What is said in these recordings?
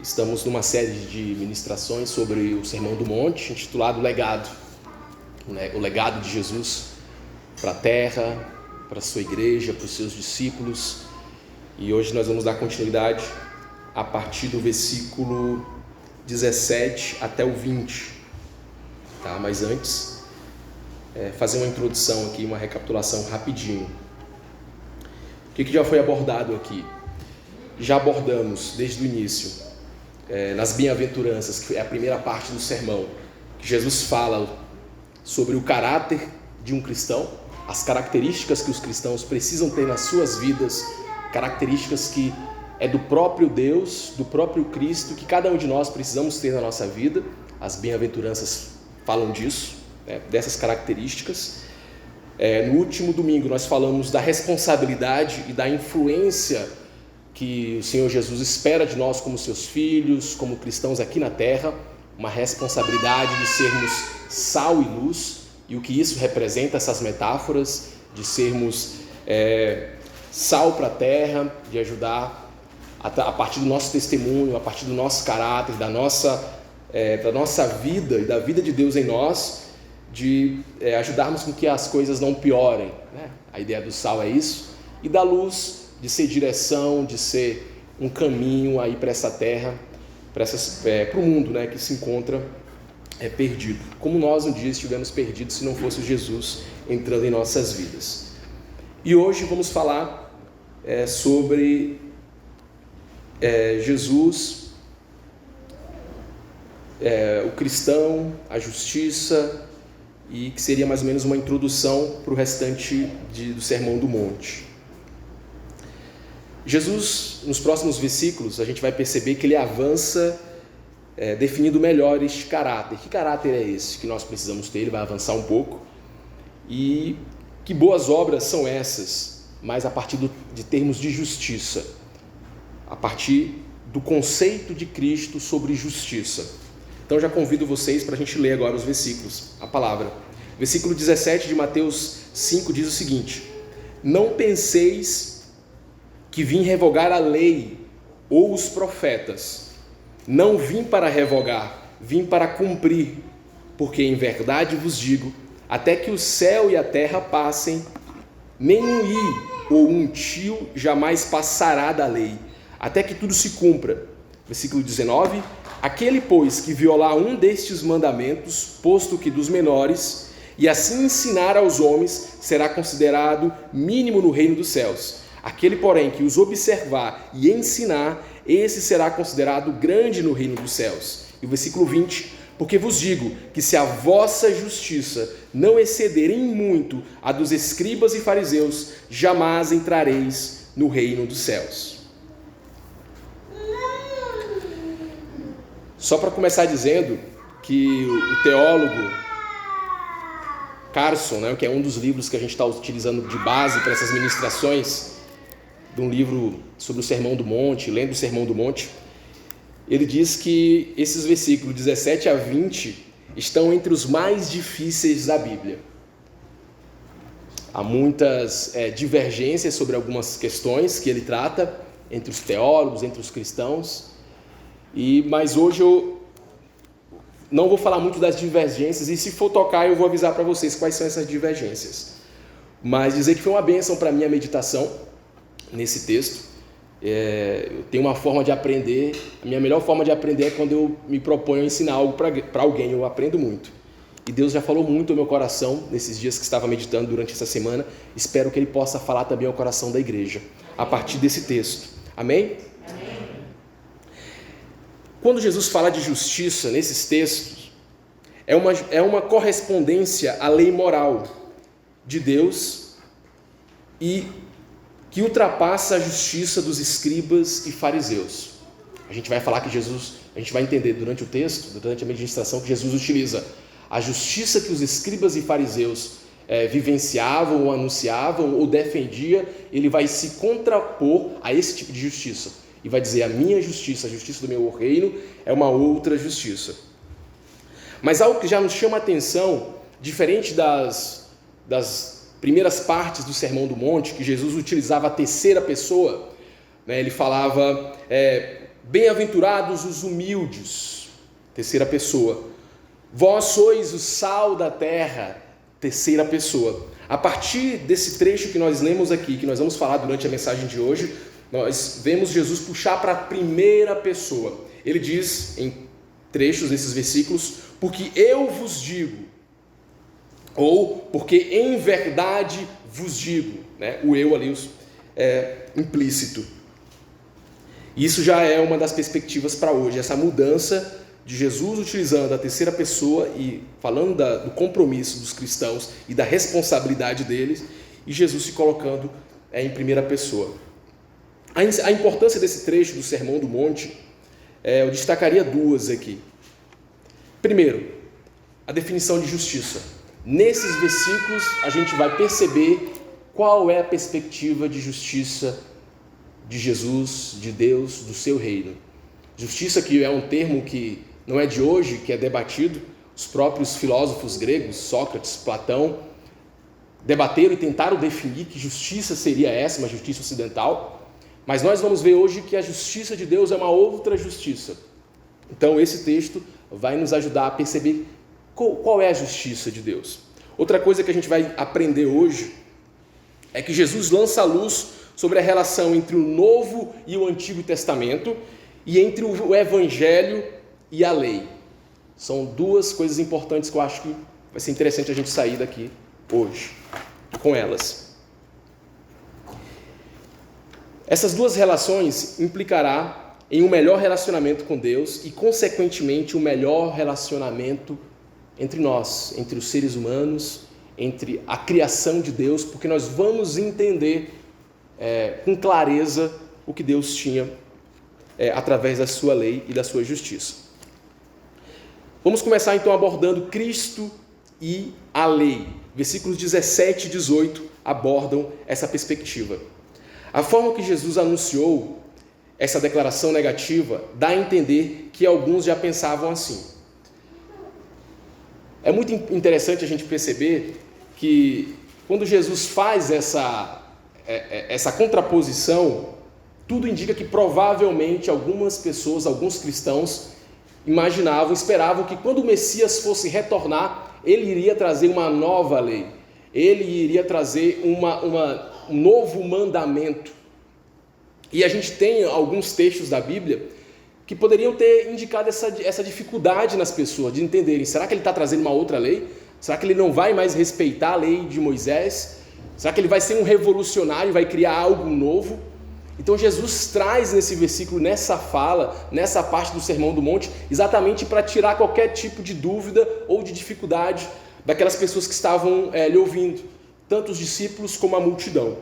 Estamos numa série de ministrações sobre o Sermão do Monte, intitulado Legado, o legado de Jesus para a terra, para a sua igreja, para os seus discípulos. E hoje nós vamos dar continuidade a partir do versículo 17 até o 20. Tá? Mas antes, fazer uma introdução aqui, uma recapitulação rapidinho. O que já foi abordado aqui? Já abordamos desde o início, nas bem-aventuranças, que é a primeira parte do sermão, que Jesus fala sobre o caráter de um cristão, as características que os cristãos precisam ter nas suas vidas, características que é do próprio Deus, do próprio Cristo, que cada um de nós precisamos ter na nossa vida. As bem-aventuranças falam disso, dessas características. No último domingo nós falamos da responsabilidade e da influência que o Senhor Jesus espera de nós como seus filhos, como cristãos aqui na terra, uma responsabilidade de sermos sal e luz, e o que isso representa, essas metáforas de sermos sal para a terra, de ajudar a partir do nosso testemunho, a partir do nosso caráter, da nossa vida e da vida de Deus em nós, de ajudarmos com que as coisas não piorem, né? A ideia do sal é isso, e da luz, de ser direção, de ser um caminho aí para essa terra, para o mundo, né, que se encontra perdido. Como nós um dia estivemos perdidos se não fosse Jesus entrando em nossas vidas. E hoje vamos falar sobre Jesus, o cristão, a justiça, e que seria mais ou menos uma introdução para o restante do Sermão do Monte. Jesus, nos próximos versículos, a gente vai perceber que ele avança definindo melhor este caráter. Que caráter é esse que nós precisamos ter? Ele vai avançar um pouco. E que boas obras são essas? Mas a partir de termos de justiça, a partir do conceito de Cristo sobre justiça. Então já convido vocês para a gente ler agora os versículos, a palavra. Versículo 17 de Mateus 5 diz o seguinte: não penseis que vim revogar a lei ou os profetas. Não vim para revogar, vim para cumprir. Porque em verdade vos digo, até que o céu e a terra passem, nem um i ou um tio jamais passará da lei, até que tudo se cumpra. Versículo 19: aquele, pois, que violar um destes mandamentos, posto que dos menores, e assim ensinar aos homens, será considerado mínimo no reino dos céus. Aquele, porém, que os observar e ensinar, esse será considerado grande no reino dos céus. E o versículo 20: porque vos digo que se a vossa justiça não exceder em muito a dos escribas e fariseus, jamais entrareis no reino dos céus. Só para começar dizendo que o teólogo Carson, que é um dos livros que a gente está utilizando de base para essas ministrações, de um livro sobre o Sermão do Monte, lendo o Sermão do Monte, ele diz que esses versículos 17 a 20 estão entre os mais difíceis da Bíblia. Há muitas divergências sobre algumas questões que ele trata entre os teólogos, entre os cristãos, mas hoje eu não vou falar muito das divergências, e se for tocar eu vou avisar para vocês quais são essas divergências. Mas dizer que foi uma bênção para a minha meditação nesse texto. Eu tenho uma forma de aprender, a minha melhor forma de aprender é quando eu me proponho a ensinar algo para alguém, eu aprendo muito. E Deus já falou muito ao meu coração nesses dias que estava meditando durante essa semana, espero que Ele possa falar também ao coração da igreja, a partir desse texto. Amém? Amém. Quando Jesus fala de justiça nesses textos, é uma correspondência à lei moral de Deus e que ultrapassa a justiça dos escribas e fariseus. A gente vai falar que a gente vai entender durante o texto, durante a meditação, que Jesus utiliza a justiça que os escribas e fariseus vivenciavam, ou anunciavam, ou defendia. Ele vai se contrapor a esse tipo de justiça e vai dizer: a minha justiça, a justiça do meu reino, é uma outra justiça. Mas algo que já nos chama a atenção, diferente das primeiras partes do Sermão do Monte, que Jesus utilizava a terceira pessoa, Ele falava bem-aventurados os humildes, terceira pessoa. Vós sois o sal da terra, terceira pessoa. A partir desse trecho que nós lemos aqui, que nós vamos falar durante a mensagem de hoje, nós vemos Jesus puxar para a primeira pessoa. Ele diz em trechos desses versículos, porque eu vos digo, ou porque em verdade vos digo, né? O eu ali é implícito. Isso já é uma das perspectivas para hoje, essa mudança de Jesus utilizando a terceira pessoa e falando do compromisso dos cristãos e da responsabilidade deles, e Jesus se colocando em primeira pessoa. A importância desse trecho do Sermão do Monte, eu destacaria duas aqui. Primeiro, a definição de justiça. Nesses versículos a gente vai perceber qual é a perspectiva de justiça de Jesus, de Deus, do seu reino. Justiça, que é um termo que não é de hoje, que é debatido. Os próprios filósofos gregos, Sócrates, Platão, debateram e tentaram definir que justiça seria essa, uma justiça ocidental. Mas nós vamos ver hoje que a justiça de Deus é uma outra justiça. Então esse texto vai nos ajudar a perceber qual é a justiça de Deus. Outra coisa que a gente vai aprender hoje é que Jesus lança a luz sobre a relação entre o Novo e o Antigo Testamento e entre o Evangelho e a lei. São duas coisas importantes que eu acho que vai ser interessante a gente sair daqui hoje com elas. Essas duas relações implicará em um melhor relacionamento com Deus e, consequentemente, um melhor relacionamento entre nós, entre os seres humanos, entre a criação de Deus, porque nós vamos entender com clareza o que Deus tinha através da sua lei e da sua justiça. Vamos começar então abordando Cristo e a lei. Versículos 17 e 18 abordam essa perspectiva. A forma que Jesus anunciou essa declaração negativa dá a entender que alguns já pensavam assim. É muito interessante a gente perceber que quando Jesus faz essa contraposição, tudo indica que provavelmente algumas pessoas, alguns cristãos, imaginavam, esperavam que quando o Messias fosse retornar, ele iria trazer uma nova lei, ele iria trazer um novo mandamento. E a gente tem alguns textos da Bíblia que poderiam ter indicado essa dificuldade nas pessoas, de entenderem, será que ele está trazendo uma outra lei? Será que ele não vai mais respeitar a lei de Moisés? Será que ele vai ser um revolucionário, vai criar algo novo? Então Jesus traz nesse versículo, nessa fala, nessa parte do Sermão do Monte, exatamente para tirar qualquer tipo de dúvida ou de dificuldade daquelas pessoas que estavam lhe ouvindo, tanto os discípulos como a multidão.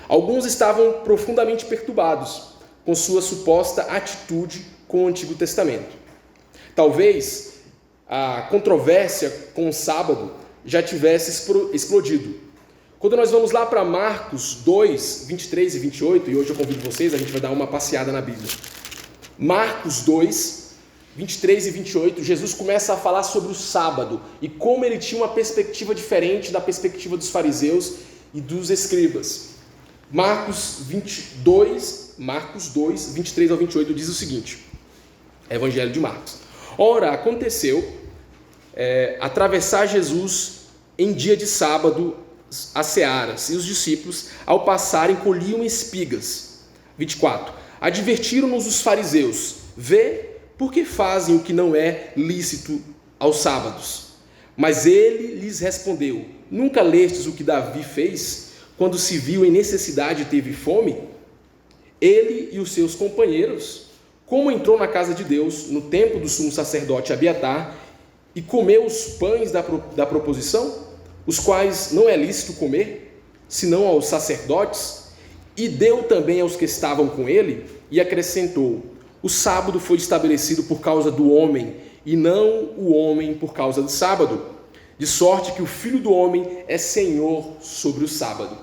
Alguns estavam profundamente perturbados com sua suposta atitude com o Antigo Testamento. Talvez a controvérsia com o sábado já tivesse explodido. Quando nós vamos lá para Marcos 2, 23 e 28, e hoje eu convido vocês, a gente vai dar uma passeada na Bíblia. Marcos 2, 23 e 28, Jesus começa a falar sobre o sábado e como ele tinha uma perspectiva diferente da perspectiva dos fariseus e dos escribas. Marcos 2, 23 ao 28 diz o seguinte, Evangelho de Marcos. Ora, aconteceu atravessar Jesus em dia de sábado as searas, e os discípulos, ao passarem, colhiam espigas. 24. Advertiram-nos os fariseus, vê, porque fazem o que não é lícito aos sábados. Mas ele lhes respondeu, nunca lestes o que Davi fez, quando se viu em necessidade e teve fome? Ele e os seus companheiros, como entrou na casa de Deus, no tempo do sumo sacerdote Abiatar, e comeu os pães da proposição, os quais não é lícito comer, senão aos sacerdotes, e deu também aos que estavam com ele, e acrescentou, o sábado foi estabelecido por causa do homem, e não o homem por causa do sábado, de sorte que o Filho do Homem é Senhor sobre o sábado.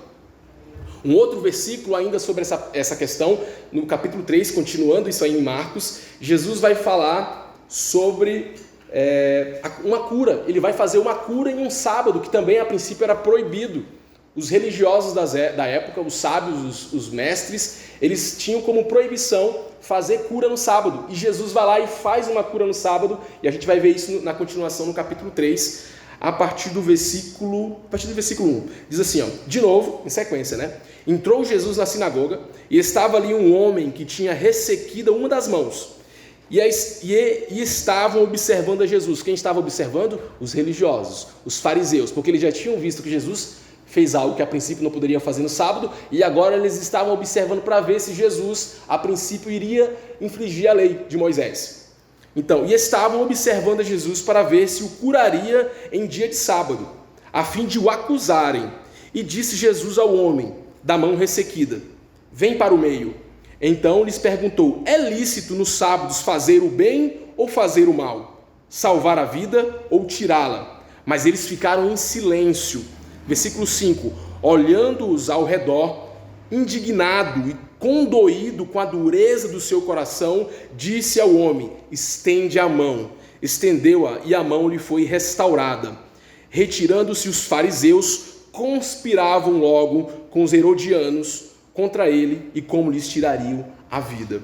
Um outro versículo ainda sobre essa questão, no capítulo 3, continuando isso aí em Marcos, Jesus vai falar sobre uma cura. Ele vai fazer uma cura em um sábado, que também a princípio era proibido. Os religiosos da época, os sábios, os mestres, eles tinham como proibição fazer cura no sábado. E Jesus vai lá e faz uma cura no sábado, e a gente vai ver isso na continuação no capítulo 3, a partir do versículo 1. Diz assim, ó, de novo, em sequência, né? Entrou Jesus na sinagoga, e estava ali um homem que tinha ressequida uma das mãos. E estavam observando a Jesus. Quem estava observando? Os religiosos, os fariseus, porque eles já tinham visto que Jesus fez algo que a princípio não poderiam fazer no sábado, e agora eles estavam observando para ver se Jesus, a princípio, iria infringir a lei de Moisés. Então, e estavam observando a Jesus para ver se o curaria em dia de sábado, a fim de o acusarem. E disse Jesus ao homem da mão ressequida: vem para o meio. Então lhes perguntou: é lícito nos sábados fazer o bem ou fazer o mal? Salvar a vida ou tirá-la? Mas eles ficaram em silêncio. Versículo 5. Olhando-os ao redor, indignado e condoído com a dureza do seu coração, disse ao homem: estende a mão. Estendeu-a e a mão lhe foi restaurada. Retirando-se os fariseus, conspiravam logo com os herodianos contra ele e como lhes tirariam a vida.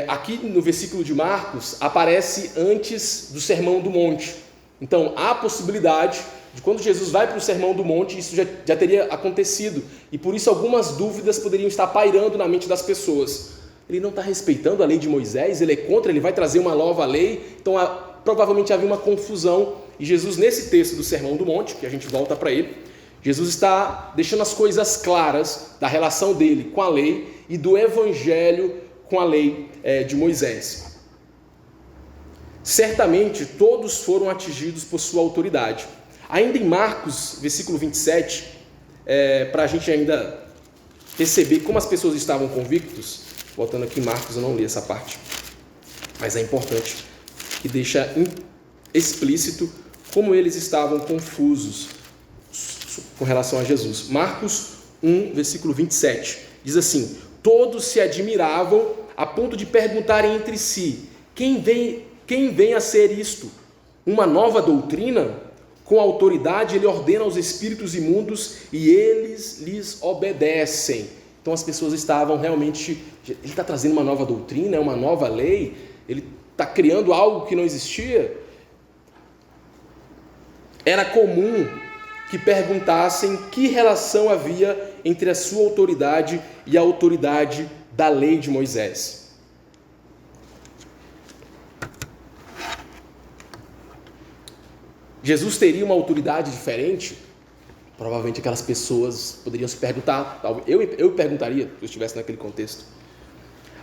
Aqui no versículo de Marcos aparece antes do Sermão do Monte. Então há a possibilidade de quando Jesus vai para o Sermão do Monte, isso já teria acontecido, e por isso algumas dúvidas poderiam estar pairando na mente das pessoas. Ele não está respeitando a lei de Moisés, ele é contra, ele vai trazer uma nova lei. Então provavelmente havia uma confusão, e Jesus, nesse texto do Sermão do Monte, que a gente volta para ele, Jesus está deixando as coisas claras da relação dele com a lei e do evangelho com a lei de Moisés. Certamente todos foram atingidos por sua autoridade. Ainda em Marcos, versículo 27, para a gente ainda perceber como as pessoas estavam convictos, voltando aqui em Marcos, eu não li essa parte, mas é importante, que deixa explícito como eles estavam confusos com relação a Jesus. Marcos 1, versículo 27, diz assim: todos se admiravam a ponto de perguntarem entre si: quem vem a ser isto? Uma nova doutrina? Com autoridade ele ordena aos espíritos imundos e eles lhes obedecem. Então as pessoas estavam realmente... Ele está trazendo uma nova doutrina, uma nova lei, ele está criando algo que não existia. Era comum que perguntassem que relação havia entre a sua autoridade e a autoridade da lei de Moisés. Jesus teria uma autoridade diferente? Provavelmente aquelas pessoas poderiam se perguntar. Eu perguntaria, se eu estivesse naquele contexto.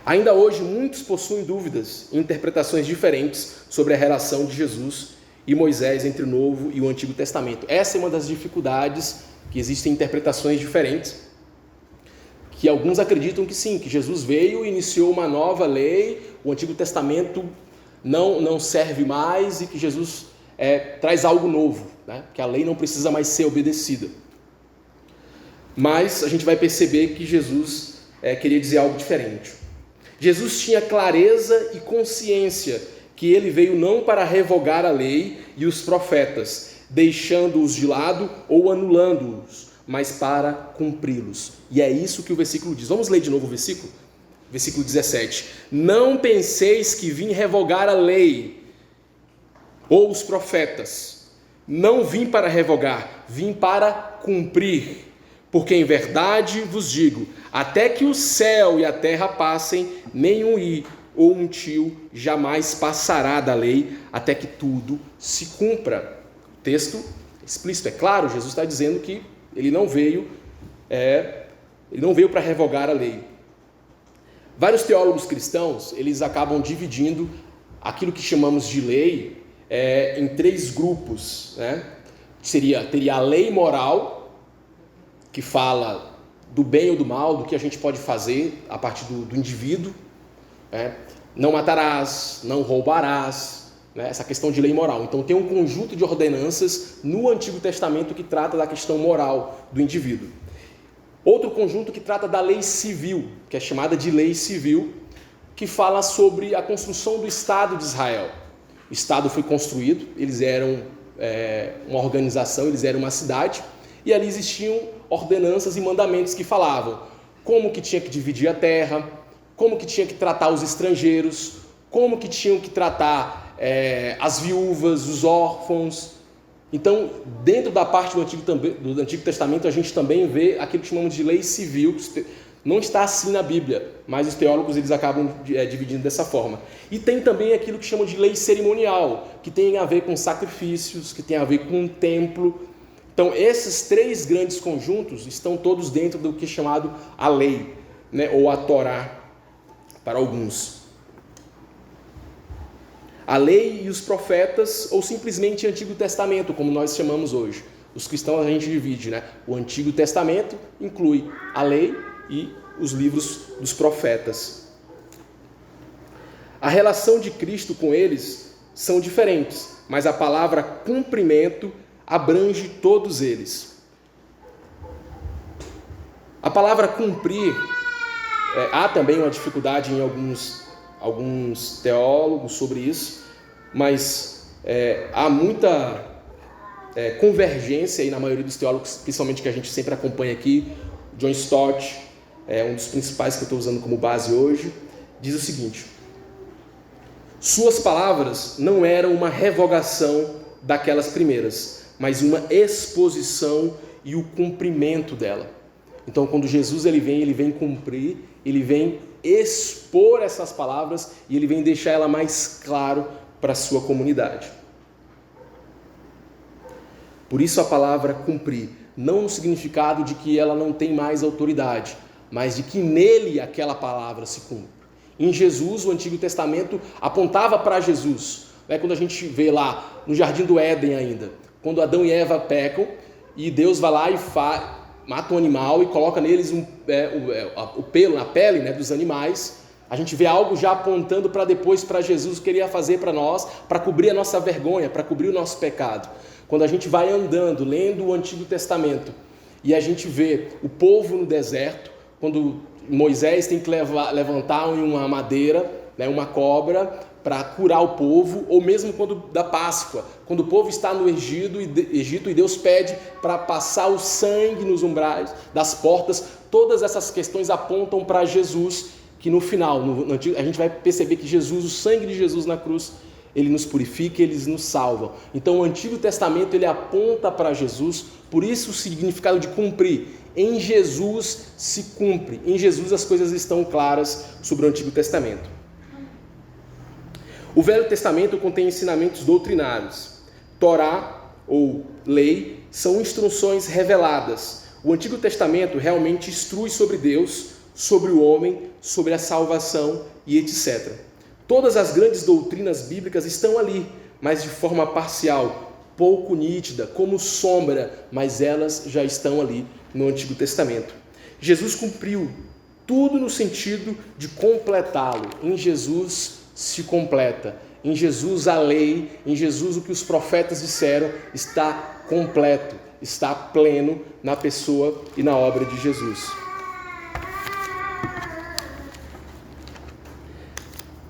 Ainda hoje, muitos possuem dúvidas e interpretações diferentes sobre a relação de Jesus e Moisés entre o Novo e o Antigo Testamento. Essa é uma das dificuldades, que existem interpretações diferentes, que alguns acreditam que sim, que Jesus veio e iniciou uma nova lei, o Antigo Testamento não serve mais e que Jesus traz algo novo, né? Que a lei não precisa mais ser obedecida. Mas a gente vai perceber que Jesus queria dizer algo diferente. Jesus tinha clareza e consciência que ele veio não para revogar a lei e os profetas, deixando-os de lado ou anulando-os, mas para cumpri-los. E é isso que o versículo diz. Vamos ler de novo o versículo? Versículo 17. Não penseis que vim revogar a lei ou os profetas. Não vim para revogar, vim para cumprir. Porque em verdade vos digo, até que o céu e a terra passem, nenhum i ou um tio jamais passará da lei, até que tudo se cumpra. O texto explícito, é claro, Jesus está dizendo que ele não veio para revogar a lei. Vários teólogos cristãos, eles acabam dividindo aquilo que chamamos de lei em três grupos, né? Teria a lei moral, que fala do bem ou do mal, do que a gente pode fazer a partir do indivíduo, né? Não matarás, não roubarás, né? Essa questão de lei moral. Então tem um conjunto de ordenanças no Antigo Testamento que trata da questão moral do indivíduo. Outro conjunto que trata da lei civil, que é chamada de lei civil, que fala sobre a construção do Estado de Israel. O Estado foi construído, eles eram uma organização, eles eram uma cidade, e ali existiam ordenanças e mandamentos que falavam como que tinha que dividir a terra, como que tinha que tratar os estrangeiros, como que tinham que tratar as viúvas, os órfãos. Então, dentro da parte do Antigo Testamento, a gente também vê aquilo que chamamos de lei civil. Não está assim na Bíblia, mas os teólogos eles acabam dividindo dessa forma. E tem também aquilo que chamam de lei cerimonial, que tem a ver com sacrifícios, que tem a ver com o templo. Então, esses três grandes conjuntos estão todos dentro do que é chamado a lei, né, ou a Torá, para alguns. A lei e os profetas, ou simplesmente Antigo Testamento, como nós chamamos hoje. Os cristãos a gente divide, né? O Antigo Testamento inclui a lei e os livros dos profetas. A relação de Cristo com eles são diferentes, mas a palavra cumprimento abrange todos eles. A palavra cumprir, há também uma dificuldade em alguns teólogos sobre isso, mas há muita convergência aí na maioria dos teólogos, principalmente que a gente sempre acompanha aqui. John Stott, um dos principais que eu estou usando como base hoje, diz o seguinte: suas palavras não eram uma revogação daquelas primeiras, mas uma exposição e o cumprimento dela. Então, quando Jesus ele vem cumprir, ele vem expor essas palavras e ele vem deixar ela mais claro para a sua comunidade. Por isso a palavra cumprir, não no significado de que ela não tem mais autoridade, mas de que nele aquela palavra se cumpre. Em Jesus, o Antigo Testamento apontava para Jesus. Quando a gente vê lá no Jardim do Éden ainda, quando Adão e Eva pecam e Deus vai lá e mata um animal e coloca neles o pelo, na pele, né, dos animais, a gente vê algo já apontando para depois para Jesus, o que ele ia fazer para nós, para cobrir a nossa vergonha, para cobrir o nosso pecado. Quando a gente vai andando, lendo o Antigo Testamento, e a gente vê o povo no deserto, quando Moisés tem que levantar uma madeira, né, uma cobra, para curar o povo, ou mesmo quando da Páscoa, quando o povo está no Egito e Deus pede para passar o sangue nos umbrais das portas, todas essas questões apontam para Jesus, que no final, a gente vai perceber que Jesus, o sangue de Jesus na cruz, ele nos purifica, ele nos salva. Então o Antigo Testamento ele aponta para Jesus, por isso o significado de cumprir. Em Jesus se cumpre, em Jesus as coisas estão claras sobre o Antigo Testamento. O Velho Testamento contém ensinamentos doutrinários. Torá, ou lei, são instruções reveladas. O Antigo Testamento realmente instrui sobre Deus, sobre o homem, sobre a salvação e etc. Todas as grandes doutrinas bíblicas estão ali, mas de forma parcial, pouco nítida, como sombra, mas elas já estão ali no Antigo Testamento. Jesus cumpriu tudo no sentido de completá-lo. Em Jesus se completa. Em Jesus a lei, em Jesus o que os profetas disseram está completo, está pleno na pessoa e na obra de Jesus.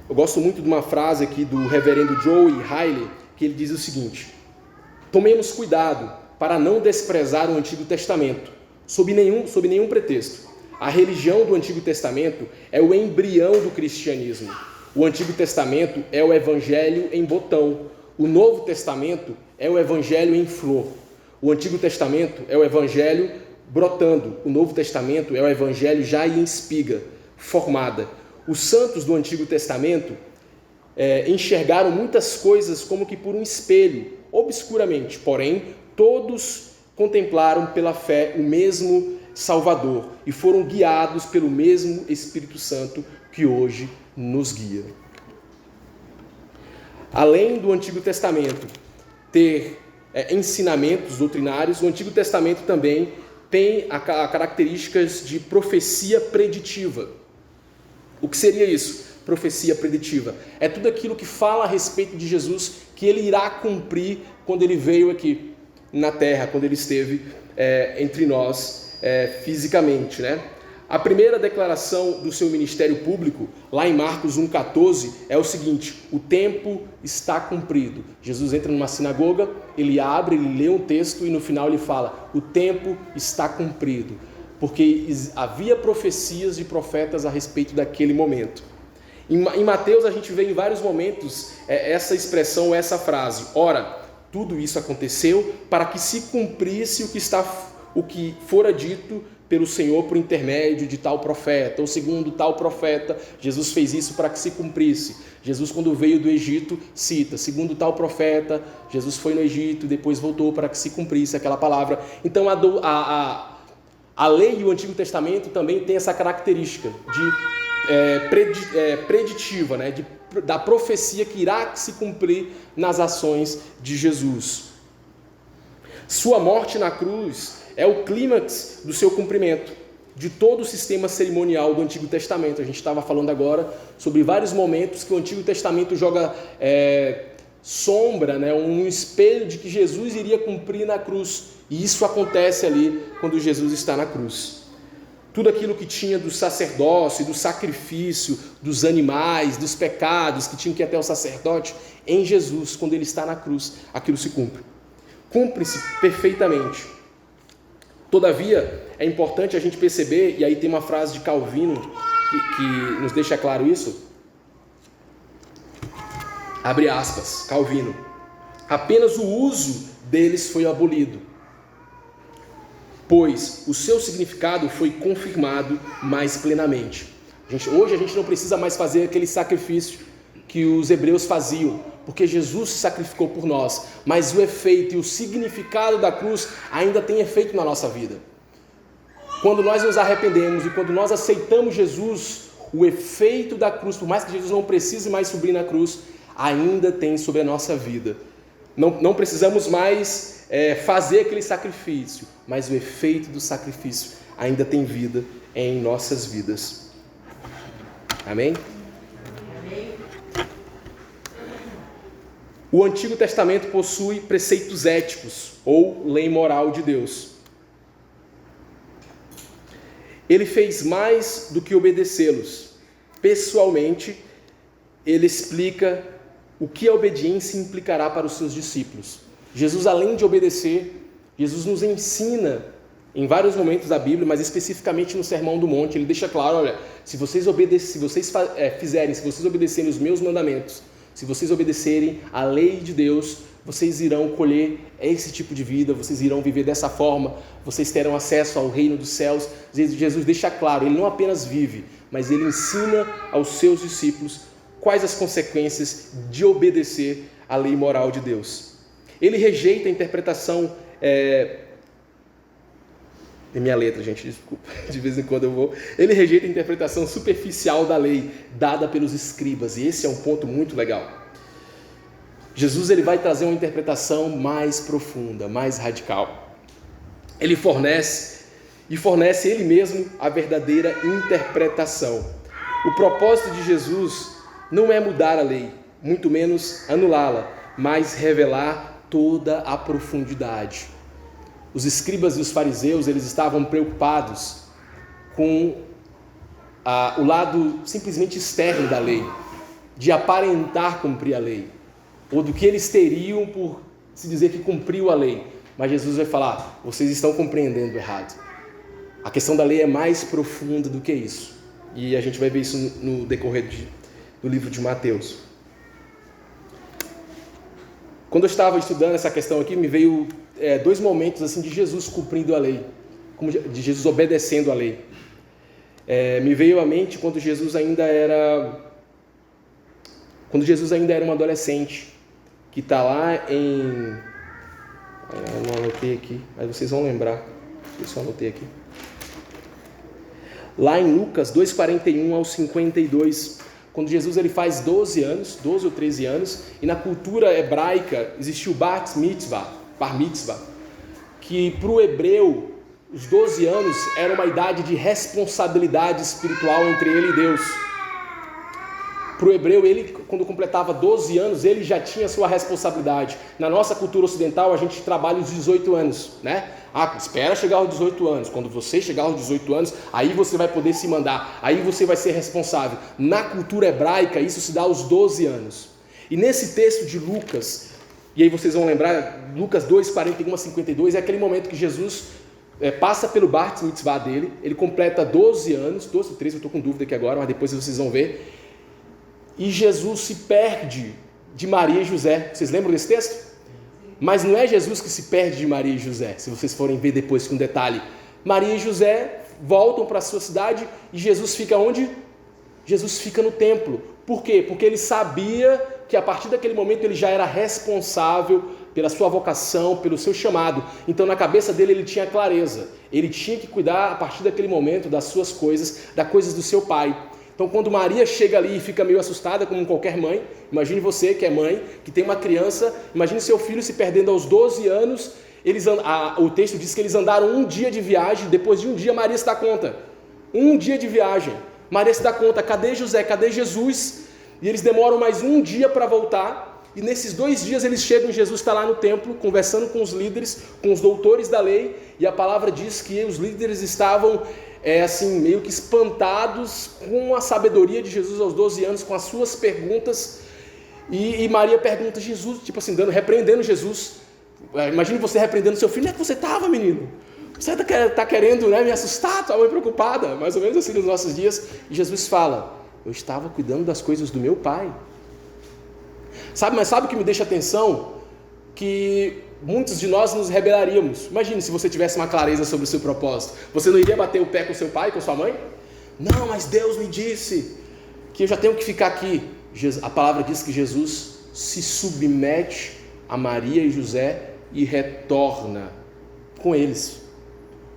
Eu gosto muito de uma frase aqui do reverendo Joey Riley, que ele diz o seguinte: tomemos cuidado para não desprezar o Antigo Testamento, sob nenhum pretexto. A religião do Antigo Testamento é o embrião do cristianismo. O Antigo Testamento é o Evangelho em botão. O Novo Testamento é o Evangelho em flor. O Antigo Testamento é o Evangelho brotando. O Novo Testamento é o Evangelho já em espiga, formada. Os santos do Antigo Testamento enxergaram muitas coisas como que por um espelho, obscuramente. Porém, todos contemplaram pela fé o mesmo Salvador e foram guiados pelo mesmo Espírito Santo que hoje nos guia. Além do Antigo Testamento ter ensinamentos doutrinários, o Antigo Testamento também tem características de profecia preditiva. O que seria isso? Profecia preditiva. É tudo aquilo que fala a respeito de Jesus, que ele irá cumprir quando ele veio aqui na terra, quando ele esteve entre nós fisicamente, né? A primeira declaração do seu ministério público, lá em Marcos 1,14, é o seguinte: o tempo está cumprido. Jesus entra numa sinagoga, ele abre, ele lê um texto e no final ele fala: o tempo está cumprido. porque havia profecias de profetas a respeito daquele momento. Em Mateus a gente vê em vários momentos essa expressão, essa frase: ora, tudo isso aconteceu para que se cumprisse o que fora dito pelo Senhor por intermédio de tal profeta, ou segundo tal profeta. Jesus fez isso para que se cumprisse. Jesus, quando veio do Egito, cita, segundo tal profeta, Jesus foi no Egito e depois voltou para que se cumprisse aquela palavra. Então a lei e o Antigo Testamento também tem essa característica preditiva, né? Da profecia que irá se cumprir nas ações de Jesus. Sua morte na cruz é o clímax do seu cumprimento, de todo o sistema cerimonial do Antigo Testamento. A gente estava falando agora sobre vários momentos que o Antigo Testamento joga sombra, né? Um espelho de que Jesus iria cumprir na cruz. E isso acontece ali quando Jesus está na cruz. Tudo aquilo que tinha do sacerdócio, do sacrifício, dos animais, dos pecados que tinha que ir até o sacerdote, em Jesus, quando ele está na cruz, aquilo se cumpre. Cumpre-se perfeitamente. Todavia, é importante a gente perceber, e aí tem uma frase de Calvino que nos deixa claro isso. Abre aspas, Calvino: apenas o uso deles foi abolido, pois o seu significado foi confirmado mais plenamente. Hoje a gente não precisa mais fazer aquele sacrifício que os hebreus faziam, porque Jesus se sacrificou por nós, mas o efeito e o significado da cruz ainda tem efeito na nossa vida. Quando nós nos arrependemos e quando nós aceitamos Jesus, o efeito da cruz, por mais que Jesus não precise mais subir na cruz, ainda tem sobre a nossa vida. Não precisamos mais fazer aquele sacrifício, mas o efeito do sacrifício ainda tem vida em nossas vidas. Amém? O Antigo Testamento possui preceitos éticos ou lei moral de Deus. Ele fez mais do que obedecê-los. Pessoalmente, ele explica o que a obediência implicará para os seus discípulos. Jesus, além de obedecer, Jesus nos ensina em vários momentos da Bíblia, mas especificamente no Sermão do Monte, ele deixa claro: olha, se vocês obedecerem os meus mandamentos, se vocês obedecerem à lei de Deus, vocês irão colher esse tipo de vida, vocês irão viver dessa forma, vocês terão acesso ao reino dos céus. Jesus deixa claro, ele não apenas vive, mas ele ensina aos seus discípulos quais as consequências de obedecer à lei moral de Deus. Ele rejeita a interpretação... É minha letra, gente, desculpa, de vez em quando eu vou. Ele rejeita a interpretação superficial da lei dada pelos escribas, e esse é um ponto muito legal. Jesus, ele vai trazer uma interpretação mais profunda, mais radical. Ele fornece ele mesmo a verdadeira interpretação. O propósito de Jesus não é mudar a lei, muito menos anulá-la, mas revelar toda a profundidade. Os escribas e os fariseus, eles estavam preocupados com o lado simplesmente externo da lei, de aparentar cumprir a lei, ou do que eles teriam por se dizer que cumpriu a lei. Mas Jesus vai falar: vocês estão compreendendo errado. A questão da lei é mais profunda do que isso. E a gente vai ver isso no decorrer do livro de Mateus. Quando eu estava estudando essa questão aqui, me veio dois momentos assim de Jesus cumprindo a lei, de Jesus obedecendo a lei. Me veio à mente quando Jesus ainda era um adolescente, que está lá em... Eu não anotei aqui, mas vocês vão lembrar. Eu só anotei aqui. Lá em Lucas 2:41 ao 52, quando Jesus ele faz 12 ou 13 anos, e na cultura hebraica existiu o bar mitzvah, que para o hebreu os 12 anos era uma idade de responsabilidade espiritual entre ele e Deus. Para o hebreu, ele, quando completava 12 anos, ele já tinha sua responsabilidade. Na nossa cultura ocidental, a gente trabalha os 18 anos, né? Espera chegar aos 18 anos. Quando você chegar aos 18 anos, aí você vai poder se mandar, aí você vai ser responsável. Na cultura hebraica, isso se dá aos 12 anos. E nesse texto de Lucas, e aí vocês vão lembrar, Lucas 2:41 a 52, é aquele momento que Jesus passa pelo Bar Mitzvah dele, ele completa 12 anos, 12 ou 13, eu estou com dúvida aqui agora, mas depois vocês vão ver, e Jesus se perde de Maria e José. Vocês lembram desse texto? Mas não é Jesus que se perde de Maria e José, se vocês forem ver depois com detalhe. Maria e José voltam para a sua cidade e Jesus fica onde? Jesus fica no templo. Por quê? Porque ele sabia que a partir daquele momento ele já era responsável pela sua vocação, pelo seu chamado. Então na cabeça dele ele tinha clareza. Ele tinha que cuidar a partir daquele momento das suas coisas, das coisas do seu pai. Então quando Maria chega ali e fica meio assustada, como qualquer mãe, imagine você que é mãe, que tem uma criança, imagine seu filho se perdendo aos 12 anos, o texto diz que eles andaram um dia de viagem, depois de um dia Maria se dá conta. Um dia de viagem. Maria se dá conta, cadê José, cadê Jesus? E eles demoram mais um dia para voltar, e nesses 2 dias eles chegam, Jesus está lá no templo, conversando com os líderes, com os doutores da lei, e a palavra diz que os líderes estavam assim, meio que espantados com a sabedoria de Jesus aos 12 anos, com as suas perguntas, e Maria pergunta a Jesus, tipo assim, repreendendo Jesus. Imagine você repreendendo seu filho, onde é que você estava, menino? Você está querendo, né, me assustar, tua mãe preocupada, mais ou menos assim nos nossos dias. E Jesus fala, eu estava cuidando das coisas do meu pai. Mas sabe o que me deixa atenção? Que muitos de nós nos rebelaríamos. Imagine se você tivesse uma clareza sobre o seu propósito. Você não iria bater o pé com seu pai, com sua mãe? Não, mas Deus me disse que eu já tenho que ficar aqui. A palavra diz que Jesus se submete a Maria e José e retorna com eles.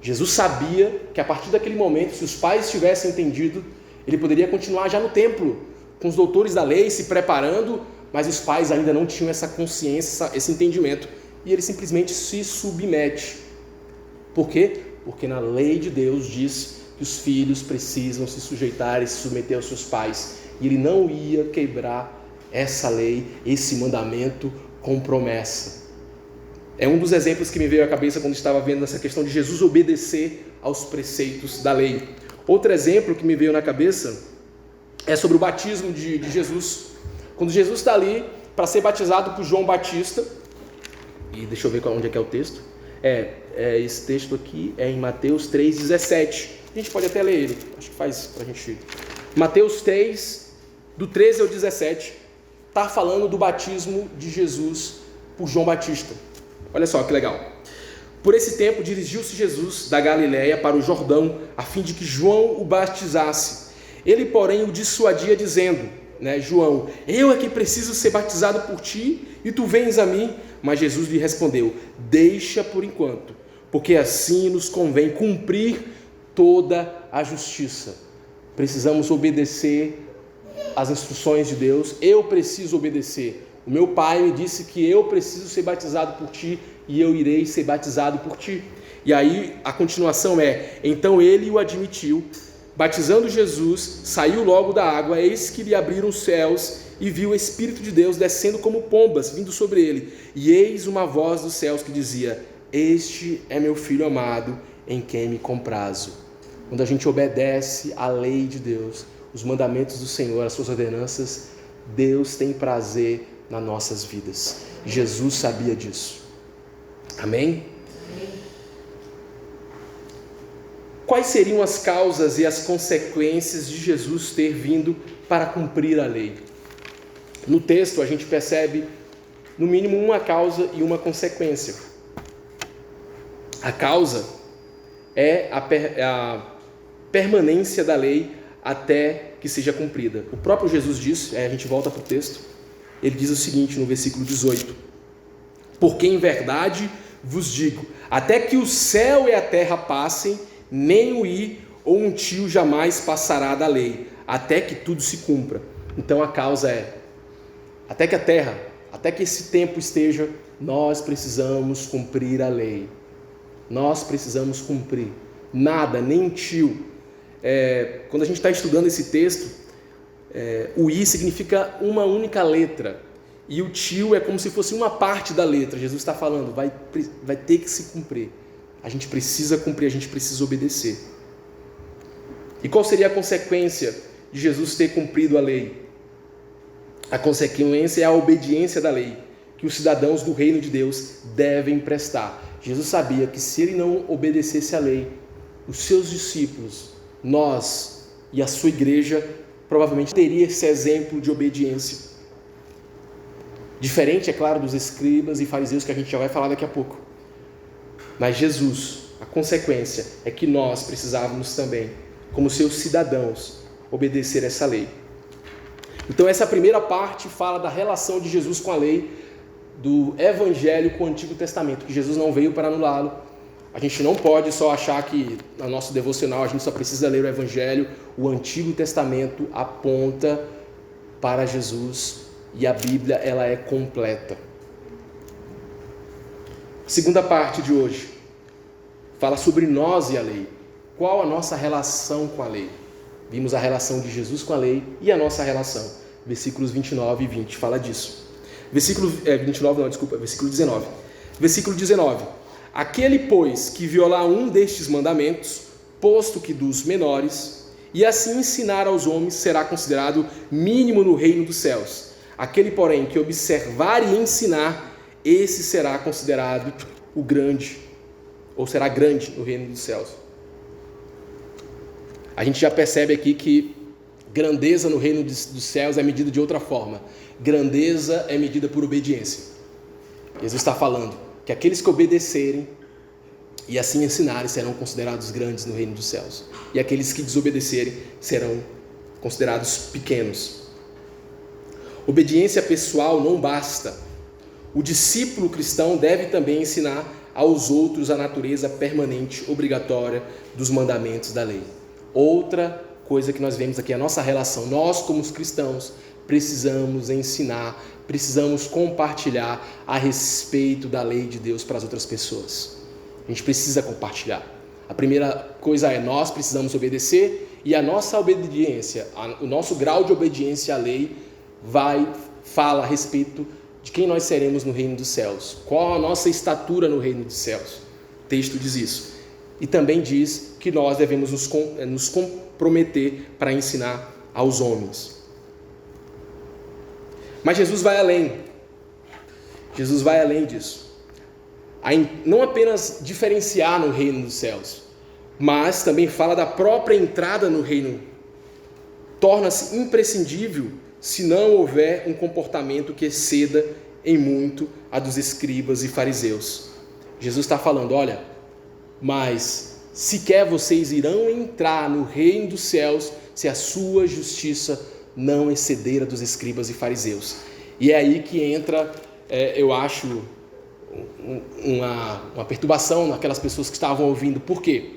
Jesus sabia que a partir daquele momento, se os pais tivessem entendido, ele poderia continuar já no templo, com os doutores da lei, se preparando, mas os pais ainda não tinham essa consciência, esse entendimento, e ele simplesmente se submete. Por quê? Porque na lei de Deus diz que os filhos precisam se sujeitar e se submeter aos seus pais, e ele não ia quebrar essa lei, esse mandamento com promessa. É um dos exemplos que me veio à cabeça quando estava vendo essa questão de Jesus obedecer aos preceitos da lei. Outro exemplo que me veio na cabeça é sobre o batismo de Jesus. Quando Jesus está ali para ser batizado por João Batista, e deixa eu ver onde é que é o texto. Esse texto aqui é em Mateus 3,17. A gente pode até ler ele, acho que faz para a gente. Mateus 3, do 13 ao 17, está falando do batismo de Jesus por João Batista. Olha só que legal. Por esse tempo dirigiu-se Jesus da Galiléia para o Jordão, a fim de que João o batizasse. Ele, porém, o dissuadia dizendo, João, eu é que preciso ser batizado por ti e tu vens a mim? Mas Jesus lhe respondeu, deixa por enquanto, porque assim nos convém cumprir toda a justiça. Precisamos obedecer às instruções de Deus, eu preciso obedecer. O meu pai me disse que eu preciso ser batizado por ti e eu irei ser batizado por ti. E aí a continuação então ele o admitiu, batizando Jesus, saiu logo da água, eis que lhe abriram os céus e viu o Espírito de Deus descendo como pombas, vindo sobre ele. E eis uma voz dos céus que dizia, este é meu filho amado, em quem me comprazo. Quando a gente obedece à lei de Deus, os mandamentos do Senhor, as suas ordenanças, Deus tem prazer nas nossas vidas. Jesus sabia disso. Amém? Quais seriam as causas e as consequências de Jesus ter vindo para cumprir a lei? No texto a gente percebe no mínimo uma causa e uma consequência. A causa é a permanência da lei até que seja cumprida. O próprio Jesus diz, a gente volta para o texto, ele diz o seguinte no versículo 18, porque em verdade vos digo, até que o céu e a terra passem, nem o i ou um tio jamais passará da lei, até que tudo se cumpra. Então a causa até que a terra, até que esse tempo esteja, nós precisamos cumprir a lei. Nós precisamos cumprir. Nada, nem tio. Quando a gente está estudando esse texto, o i significa uma única letra. E o tio é como se fosse uma parte da letra. Jesus está falando, vai ter que se cumprir. A gente precisa cumprir, a gente precisa obedecer. E qual seria a consequência de Jesus ter cumprido a lei? A consequência é a obediência da lei, que os cidadãos do reino de Deus devem prestar. Jesus sabia que se ele não obedecesse à lei, os seus discípulos, nós e a sua igreja, provavelmente teria esse exemplo de obediência. Diferente, é claro, dos escribas e fariseus que a gente já vai falar daqui a pouco. Mas Jesus, a consequência é que nós precisávamos também, como seus cidadãos, obedecer essa lei. Então essa primeira parte fala da relação de Jesus com a lei, do Evangelho com o Antigo Testamento, que Jesus não veio para anulá-lo. A gente não pode só achar que no nosso devocional a gente só precisa ler o Evangelho. O Antigo Testamento aponta para Jesus e a Bíblia ela é completa. A segunda parte de hoje fala sobre nós e a lei. Qual a nossa relação com a lei? Vimos a relação de Jesus com a lei e a nossa relação. Versículos 29 e 20 fala disso. Versículo 19. Versículo 19. Aquele, pois, que violar um destes mandamentos, posto que dos menores, e assim ensinar aos homens, será considerado mínimo no reino dos céus. Aquele, porém, que observar e ensinar, esse será considerado o grande, ou será grande no reino dos céus. A gente já percebe aqui que grandeza no reino dos céus é medida de outra forma. Grandeza é medida por obediência. Jesus está falando que aqueles que obedecerem e assim ensinarem serão considerados grandes no reino dos céus. E aqueles que desobedecerem serão considerados pequenos. Obediência pessoal não basta. O discípulo cristão deve também ensinar aos outros a natureza permanente, obrigatória dos mandamentos da lei. Outra coisa que nós vemos aqui é a nossa relação. Nós, como os cristãos, precisamos ensinar, precisamos compartilhar a respeito da lei de Deus para as outras pessoas. A gente precisa compartilhar. A primeira coisa é nós precisamos obedecer e a nossa obediência, o nosso grau de obediência à lei fala a respeito de quem nós seremos no reino dos céus. Qual a nossa estatura no reino dos céus? O texto diz isso. E também diz que nós devemos nos comprometer para ensinar aos homens. Mas Jesus vai além. Jesus vai além disso. Não apenas diferenciar no reino dos céus, mas também fala da própria entrada no reino. Torna-se imprescindível se não houver um comportamento que exceda em muito a dos escribas e fariseus. Jesus está falando, olha, mas sequer vocês irão entrar no reino dos céus se a sua justiça não exceder a dos escribas e fariseus. E é aí que entra, eu acho, uma perturbação naquelas pessoas que estavam ouvindo. Por quê?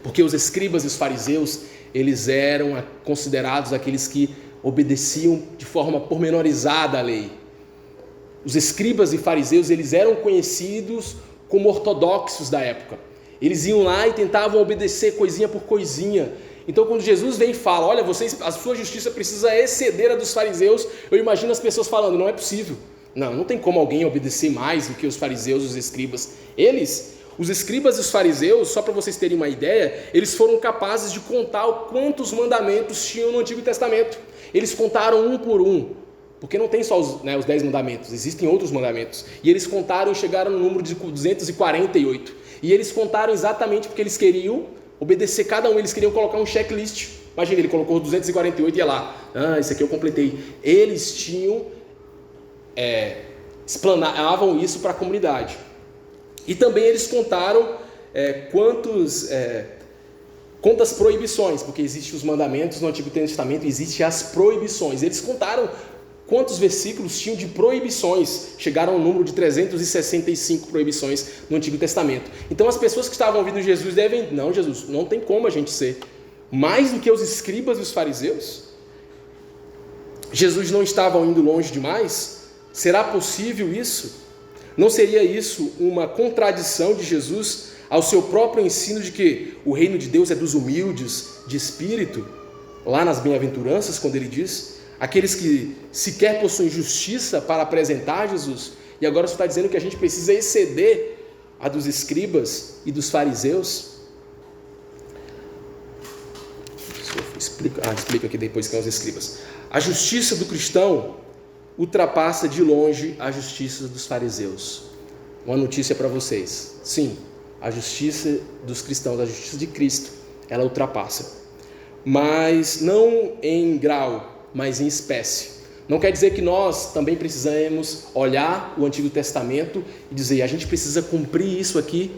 Porque os escribas e os fariseus, eles eram considerados aqueles que obedeciam de forma pormenorizada a lei. Os escribas e fariseus, eles eram conhecidos como ortodoxos da época. Eles iam lá e tentavam obedecer coisinha por coisinha. Então, quando Jesus vem e fala, olha, a sua justiça precisa exceder a dos fariseus, eu imagino as pessoas falando, não é possível. Não tem como alguém obedecer mais do que os fariseus e os escribas. Os escribas e os fariseus, só para vocês terem uma ideia, eles foram capazes de contar quantos mandamentos tinham no Antigo Testamento. Eles contaram um por um, porque não tem só os 10 mandamentos, existem outros mandamentos. E eles contaram e chegaram no número de 248. E eles contaram exatamente porque eles queriam obedecer cada um, eles queriam colocar um checklist. Imagina, ele colocou 248 e ia lá, esse aqui eu completei. Eles explanavam isso para a comunidade. E também eles contaram quantas proibições, porque existem os mandamentos no Antigo Testamento, existem as proibições. Eles contaram quantos versículos tinham de proibições. Chegaram ao número de 365 proibições no Antigo Testamento. Então as pessoas que estavam ouvindo Jesus não, Jesus, não tem como a gente ser mais do que os escribas e os fariseus. Jesus não estava indo longe demais? Será possível isso? Não seria isso uma contradição de Jesus ao seu próprio ensino de que o reino de Deus é dos humildes de espírito? Lá nas bem-aventuranças, quando ele diz, aqueles que sequer possuem justiça para apresentar Jesus, e agora você está dizendo que a gente precisa exceder a dos escribas e dos fariseus? Explica aqui depois quem são os escribas. A justiça do cristão ultrapassa de longe a justiça dos fariseus. uma notícia para vocês. Sim, a justiça dos cristãos, a justiça de Cristo, ela ultrapassa. Mas não em grau, mas em espécie. Não quer dizer que nós também precisamos olhar o Antigo Testamento e dizer, a gente precisa cumprir isso aqui.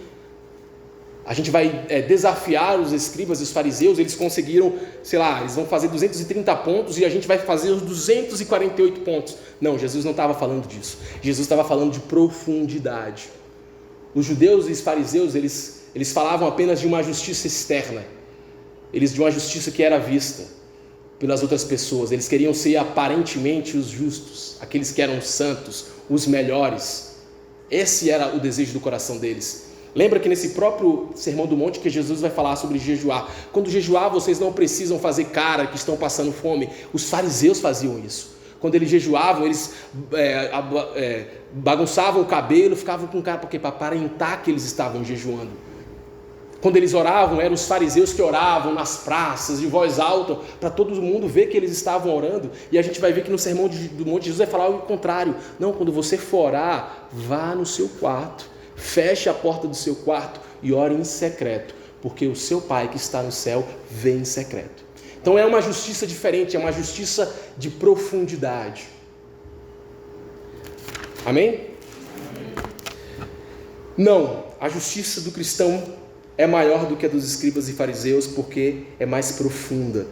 A gente vai desafiar os escribas e os fariseus, eles conseguiram, eles vão fazer 230 pontos e a gente vai fazer os 248 pontos. Não, Jesus não estava falando disso. Jesus estava falando de profundidade. Os judeus e os fariseus, eles falavam apenas de uma justiça externa. De uma justiça que era vista pelas outras pessoas. Eles queriam ser aparentemente os justos, aqueles que eram santos, os melhores. Esse era o desejo do coração deles. Lembra que nesse próprio Sermão do Monte que Jesus vai falar sobre jejuar. Quando jejuar, vocês não precisam fazer cara que estão passando fome. Os fariseus faziam isso. Quando eles jejuavam, eles bagunçavam o cabelo, ficavam com cara para aparentar que eles estavam jejuando. Quando eles oravam, eram os fariseus que oravam nas praças, de voz alta, para todo mundo ver que eles estavam orando. E a gente vai ver que no Sermão do Monte Jesus vai falar o contrário. Não, quando você for orar, vá no seu quarto, feche a porta do seu quarto e ore em secreto, porque o seu Pai que está no céu vê em secreto. Então é uma justiça diferente, é uma justiça de profundidade. Amém? Não, a justiça do cristão é maior do que a dos escribas e fariseus, porque é mais profunda.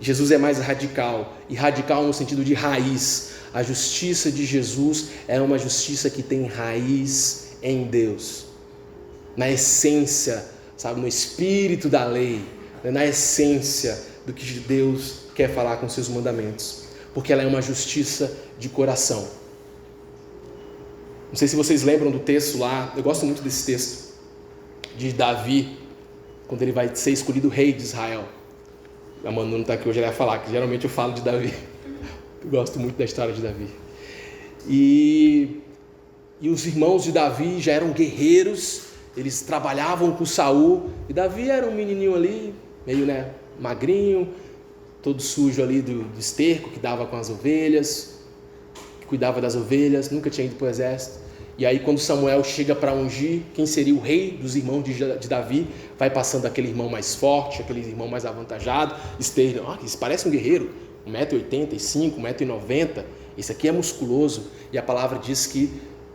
Jesus é mais radical, e radical no sentido de raiz. A justiça de Jesus é uma justiça que tem raiz em Deus, na essência, no espírito da lei, na essência do que Deus quer falar com seus mandamentos, porque ela é uma justiça de coração. Não sei se vocês lembram do texto lá, eu gosto muito desse texto, de Davi, quando ele vai ser escolhido rei de Israel. A Manu não está aqui hoje, ela vai falar, que geralmente eu falo de Davi. Eu gosto muito da história de Davi. E os irmãos de Davi já eram guerreiros, eles trabalhavam com Saul, e Davi era um menininho ali, meio magrinho, todo sujo ali do esterco que dava com as ovelhas, que cuidava das ovelhas, nunca tinha ido para o exército. E aí quando Samuel chega para ungir quem seria o rei dos irmãos de Davi, vai passando aquele irmão mais forte, aquele irmão mais avantajado, isso parece um guerreiro, 1,85 m, 1,90 m, esse aqui é musculoso. E a palavra diz que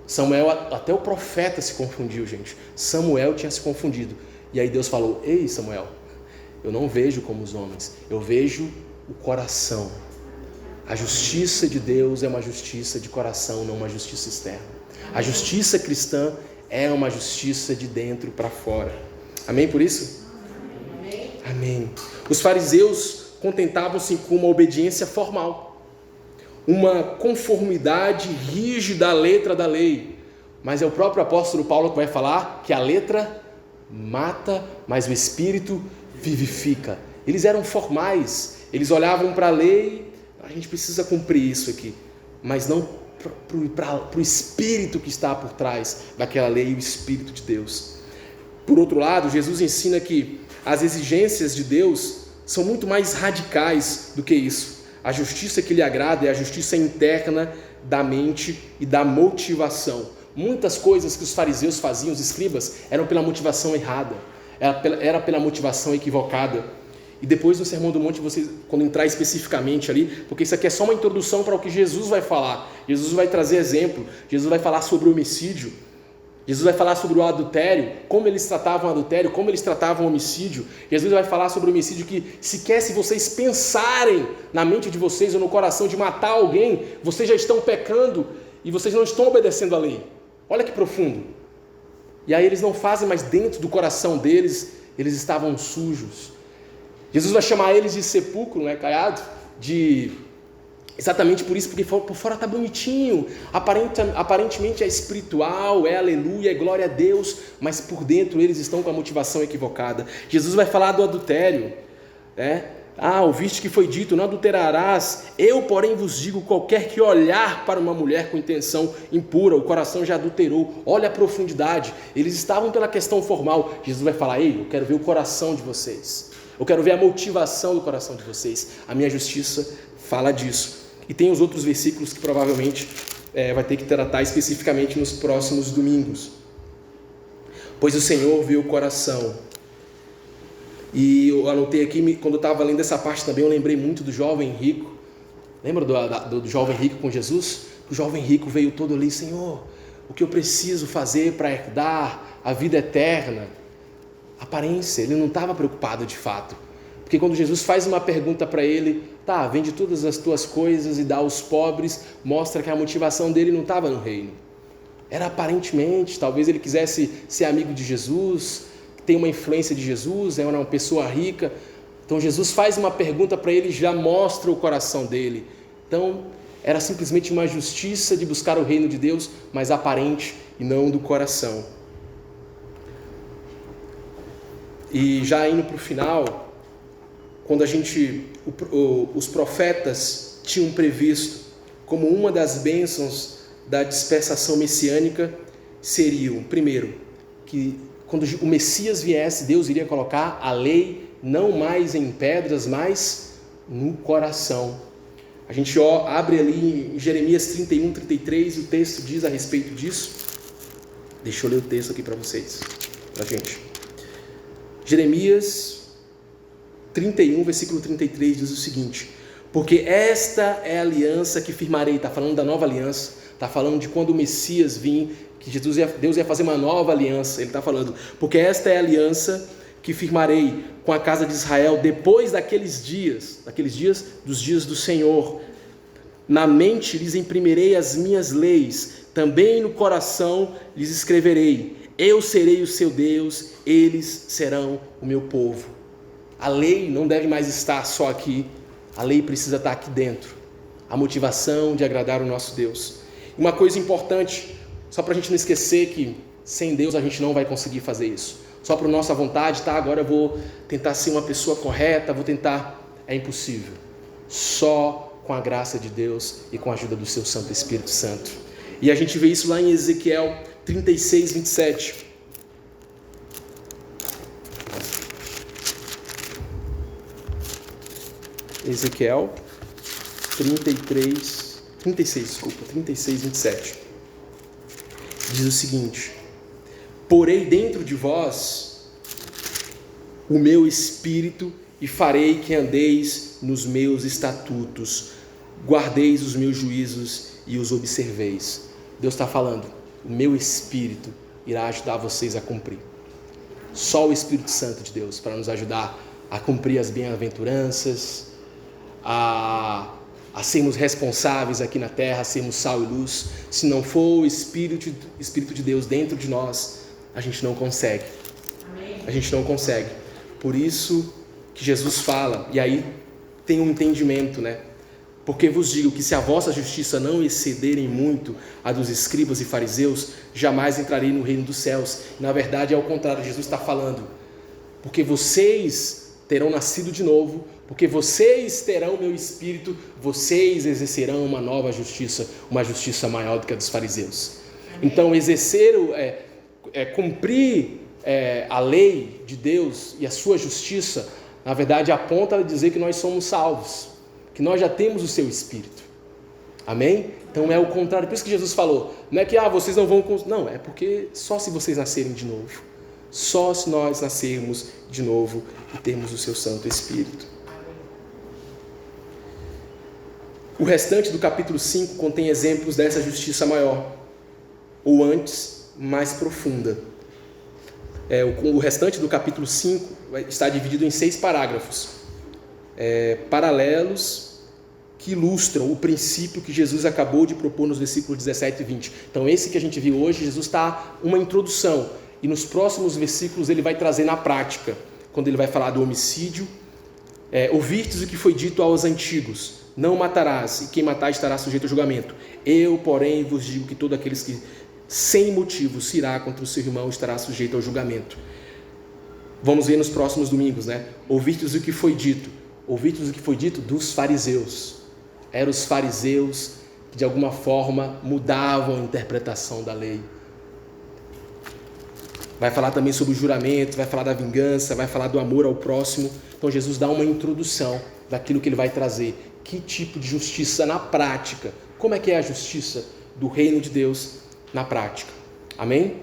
Samuel, até o profeta se confundiu, gente. Samuel tinha se confundido. E aí Deus falou, ei Samuel, eu não vejo como os homens, eu vejo o coração. A justiça de Deus é uma justiça de coração, não uma justiça externa. A justiça cristã é uma justiça de dentro para fora. Amém por isso? Amém. Amém. Os fariseus contentavam-se com uma obediência formal, uma conformidade rígida à letra da lei. Mas é o próprio apóstolo Paulo que vai falar que a letra mata, mas o Espírito vivifica. Eles eram formais, eles olhavam para a lei, a gente precisa cumprir isso aqui, mas não para o Espírito que está por trás daquela lei, o Espírito de Deus. Por outro lado, Jesus ensina que as exigências de Deus são muito mais radicais do que isso. A justiça que lhe agrada é a justiça interna da mente e da motivação. Muitas coisas que os fariseus faziam, os escribas, eram pela motivação errada, era pela motivação equivocada. E depois no Sermão do Monte, vocês, quando entrar especificamente ali, porque isso aqui é só uma introdução para o que Jesus vai falar. Jesus vai trazer exemplo, Jesus vai falar sobre o homicídio, Jesus vai falar sobre o adultério, como eles tratavam o adultério, como eles tratavam o homicídio. Jesus vai falar sobre o homicídio que sequer se vocês pensarem na mente de vocês ou no coração de matar alguém, vocês já estão pecando e vocês não estão obedecendo à lei. Olha que profundo. E aí eles não fazem, mas dentro do coração deles, eles estavam sujos. Jesus vai chamar eles de sepulcro, caiado, exatamente por isso, porque por fora está bonitinho, aparentemente é espiritual, é aleluia, é glória a Deus, mas por dentro eles estão com a motivação equivocada. Jesus vai falar do adultério, ouviste que foi dito, não adulterarás, eu porém vos digo, qualquer que olhar para uma mulher com intenção impura, o coração já adulterou. Olha a profundidade, eles estavam pela questão formal. Jesus vai falar, ei, eu quero ver o coração de vocês, eu quero ver a motivação do coração de vocês. A minha justiça fala disso. E tem os outros versículos que provavelmente vai ter que tratar especificamente nos próximos domingos. Pois o Senhor vê o coração. E eu anotei aqui, quando eu estava lendo essa parte também, eu lembrei muito do jovem rico. Lembra do jovem rico com Jesus? O jovem rico veio todo ali: Senhor, o que eu preciso fazer para herdar a vida eterna? Aparência, ele não estava preocupado de fato. Porque quando Jesus faz uma pergunta para ele, tá, vende todas as tuas coisas e dá aos pobres, mostra que a motivação dele não estava no reino. Era aparentemente, talvez ele quisesse ser amigo de Jesus, ter uma influência de Jesus, era uma pessoa rica. Então Jesus faz uma pergunta para ele e já mostra o coração dele. Então era simplesmente uma justiça de buscar o reino de Deus, mas aparente e não do coração. E já indo para o final, quando os profetas tinham previsto como uma das bênçãos da dispensação messiânica seriam, primeiro, que quando o Messias viesse, Deus iria colocar a lei não mais em pedras, mas no coração. A gente abre ali em Jeremias 31, 33, e o texto diz a respeito disso. Deixa eu ler o texto aqui para vocês, para a gente. Jeremias 31, versículo 33 diz o seguinte: porque esta é a aliança que firmarei. Está falando da nova aliança, está falando de quando o Messias vir, que Deus ia fazer uma nova aliança. Ele está falando, porque esta é a aliança que firmarei com a casa de Israel depois daqueles dias dos dias do Senhor. Na mente lhes imprimirei as minhas leis, também no coração lhes escreverei. Eu serei o seu Deus, eles serão o meu povo. A lei não deve mais estar só aqui, a lei precisa estar aqui dentro. A motivação de agradar o nosso Deus. Uma coisa importante, só para a gente não esquecer que sem Deus a gente não vai conseguir fazer isso. Só por nossa vontade, tá? Agora eu vou tentar ser uma pessoa correta, é impossível. Só com a graça de Deus e com a ajuda do seu Santo Espírito Santo. E a gente vê isso lá em Ezequiel 36, 27. Ezequiel 36, 27. Diz o seguinte: porei dentro de vós o meu espírito e farei que andeis nos meus estatutos, guardeis os meus juízos e os observeis. Deus está falando, o meu espírito irá ajudar vocês a cumprir. Só o Espírito Santo de Deus para nos ajudar a cumprir as bem-aventuranças, a sermos responsáveis aqui na terra, a sermos sal e luz. Se não for o Espírito de Deus dentro de nós, a gente não consegue. Amém. A gente não consegue. Por isso que Jesus fala, e aí tem um entendimento, né? Porque vos digo que se a vossa justiça não excederem muito a dos escribas e fariseus, jamais entrarei no reino dos céus. Na verdade é ao contrário, Jesus está falando, porque vocês terão nascido de novo, porque vocês terão meu espírito, vocês exercerão uma nova justiça, uma justiça maior do que a dos fariseus. Amém. Então cumprir a lei de Deus e a sua justiça, na verdade aponta a dizer que nós somos salvos, que nós já temos o seu Espírito. Amém? Então é o contrário. Por isso que Jesus falou, não é que vocês não vão... Não, é porque só se vocês nascerem de novo. Só se nós nascermos de novo e termos o seu Santo Espírito. O restante do capítulo 5 contém exemplos dessa justiça maior, ou antes, mais profunda. O restante do capítulo 5 está dividido em 6 parágrafos, paralelos, que ilustram o princípio que Jesus acabou de propor nos versículos 17 e 20. Então esse que a gente viu hoje, Jesus está uma introdução, e nos próximos versículos ele vai trazer na prática, quando ele vai falar do homicídio. Ouvistes o que foi dito aos antigos, não matarás, e quem matar estará sujeito a julgamento. Eu, porém, vos digo que todo aqueles que sem motivo se irá contra o seu irmão estará sujeito ao julgamento. Vamos ver nos próximos domingos, né? Ouvistes o que foi dito. Ouvistes o que foi dito dos fariseus. Eram os fariseus que de alguma forma mudavam a interpretação da lei. Vai falar também sobre o juramento, vai falar da vingança, vai falar do amor ao próximo. Então Jesus dá uma introdução daquilo que ele vai trazer. Que tipo de justiça na prática? Como é que é a justiça do reino de Deus na prática. Amém?